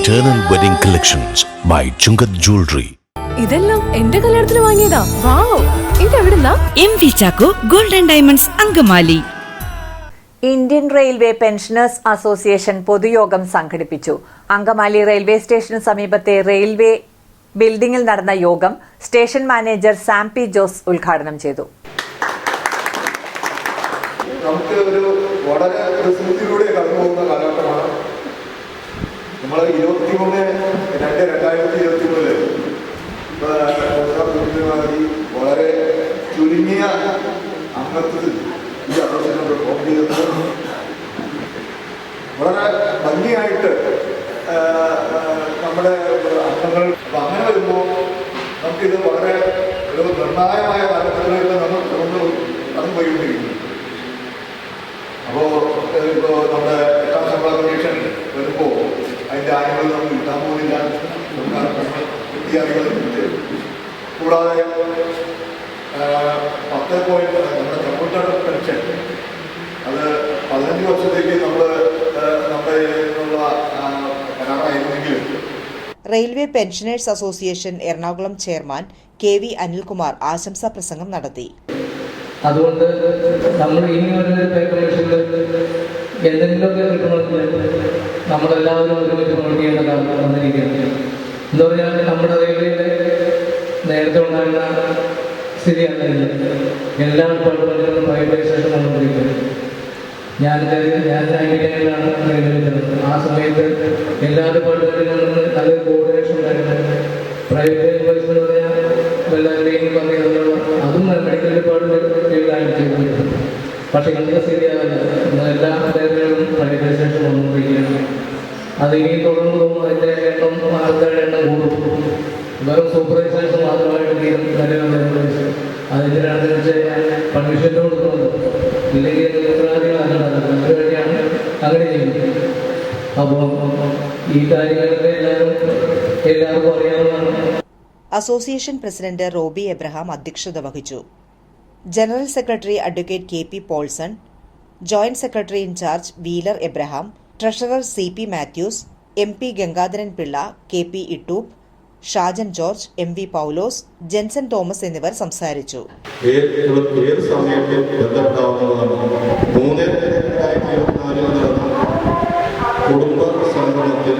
Eternal Wedding Collections by Chungat Jewelry. ഇതെല്ലാം എന്റെ കല്യാണത്തിന് വാങ്ങിയതാ. വാവ്, ഇതെവിടുന്നാ? MV Chacko Gold and Diamonds Angamaly. Indian railway pensioners association പൊതുയോഗം സംഘടിപ്പിച്ചു. അങ്കമാലി റെയിൽവേ സ്റ്റേഷന് സമീപത്തെ റെയിൽവേ ബിൽഡിംഗിൽ നടന്ന യോഗം station manager Sam P Jose ഉദ്ഘാടനം ചെയ്തു. നമുക്ക് ഒരു വളരെ പ്രതിസന്ധിയിലൂടെ കടന്നു പോകുന്ന കാലഘട്ടമാണ്. നമ്മൾ 23/2/2023 വളരെ ചുരുങ്ങിയ അംഗത്തിൽ ഈ അസോസിയേഷൻ ഫോം ചെയ്തത് വളരെ ഭംഗിയായിട്ട് നമ്മുടെ അംഗങ്ങൾ അങ്ങനെ വരുമ്പോൾ നമുക്കിത് വളരെ ഒരു നിർണായകമായ കാലഘട്ടത്തിലേക്ക് നമ്മൾ കടന്നു പോയിക്കൊണ്ടിരിക്കുന്നു. അപ്പോൾ ഇപ്പോൾ നമ്മുടെ 8ാം ശമ്പള കമ്മീഷൻ വരുമ്പോൾ അതിൻ്റെ ആനുകൂല്യം നമുക്ക് കിട്ടാൻ പോകുന്നില്ല. വിദ്യാർത്ഥികളെ കൂടാതെ 10 നമ്മുടെ കമ്പ്യൂട്ടർ പെൻഷൻ അത് 15 വർഷത്തേക്ക് നമ്മുടെ കരാറായിരുന്നെങ്കിലും railway pensioners association Ernakulam chairman KV Anilkumar ആശംസാ പ്രസംഗം നടത്തി. അതുകൊണ്ട് നമ്മൾ ഇനി വരുന്ന പേ കമ്മീഷനിൽ എന്തെങ്കിലുമൊക്കെ കിട്ടണമെങ്കിൽ നമ്മളെല്ലാവരും ഒരുമിച്ച് പ്രവർത്തിക്കേണ്ട കാലം വന്നിരിക്കുകയാണ്. എന്താ പറഞ്ഞാൽ നമ്മുടെ റെയിൽവേയിൽ നേരത്തെ ഉണ്ടായിരുന്ന സ്ഥിതിയാണ് എല്ലാ ഡിപ്പാർട്ട്മെൻറ്റുകളും പ്രൈവറ്റൈസേഷൻ വന്നുകൊണ്ടിരിക്കുന്നത്. ഞാൻ 99-ലാണ് റെയിൽവേയിൽ ചെന്നത്. ആ സമയത്ത് എല്ലാ ഡിപ്പാർട്ട്മെൻറ്റിലും നിന്ന് നല്ലൊരു കോർഡിനേഷൻ ഉണ്ടായിരുന്നു. പ്രൈവറ്റ് എംപ്ലോയീസ് എന്ന് പറഞ്ഞാൽ എല്ലാവരുടെയും പറയുന്നത് അതും മെഡിക്കൽ ഡിപ്പാർട്ട്മെൻറ്റിലാണ് ചെയ്തിട്ടുണ്ട്. പക്ഷേ ഇന്നത്തെ സ്ഥിതിയാകല്ല. എല്ലാ മേഖലകളും പ്രൈവറ്റൈസേഷൻ വന്നുകൊണ്ടിരിക്കുകയാണ്. അത് ഇനിയും തുടർന്ന് പോകുമ്പോൾ അതിൻ്റെ ആൾക്കാരുടെ എണ്ണം കൂടും. വെറും സൂപ്പർവൈസേഷൻ മാത്രമായിട്ട് തീരും കാര്യങ്ങൾ. അതിൻ്റെയാണെന്ന് വെച്ചാൽ പെർമിഷൻ കൊടുക്കുന്നത് ഇല്ലെങ്കിൽ ഉത്തരവാദികളാണ് വഴിയാണ് അങ്ങനെ ചെയ്യുന്നത്. അപ്പോൾ ഈ കാര്യങ്ങളൊക്കെ എല്ലാവർക്കും അറിയാവുന്നതാണ്. അസോസിയേഷൻ പ്രസിഡന്റ് റോബി എബ്രഹാം അധ്യക്ഷത വഹിച്ചു. General secretary advocate KP Paulson, joint secretary incharge Wheeler Abraham, treasurer CP Mathews, MP Gangadharan Pillai, KP Ittoop, Shajan George, MV Paulose, Jenson Thomas എന്നിവർ സംസാരിച്ചു. കുടുംബ സംഗമത്തിൽ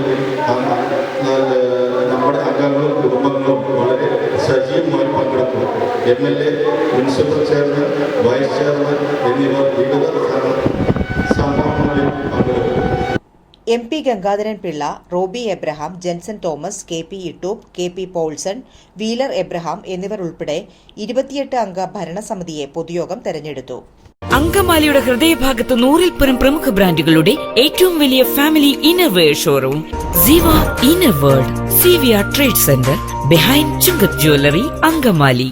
നമ്മുടെ അംഗങ്ങളും കുടുംബങ്ങളും വളരെ സജീവമായി പങ്കെടുത്തു. MLA, principal chairman, vice chairman എന്നിവർ വിവിധ സംഭവങ്ങളിൽ പങ്കെടുത്തു. MP Gangadharan Pillai, Roby Abraham, Jenson Thomas, KP Ittoop, KP Paulson, Wheeler Abraham എന്നിവർ ഉൾപ്പെടെ 28 അംഗ ഭരണസമിതിയെ പൊതുയോഗം തെരഞ്ഞെടുത്തു. അങ്കമാലിയുടെ ഹൃദയഭാഗത്ത് 100-ൽ പരം പ്രമുഖ ബ്രാൻഡുകളുടെ ഏറ്റവും വലിയ family innerwear showroom Ziva inner world, CVR trade centre, behind Chungath jewellery, Angamaly.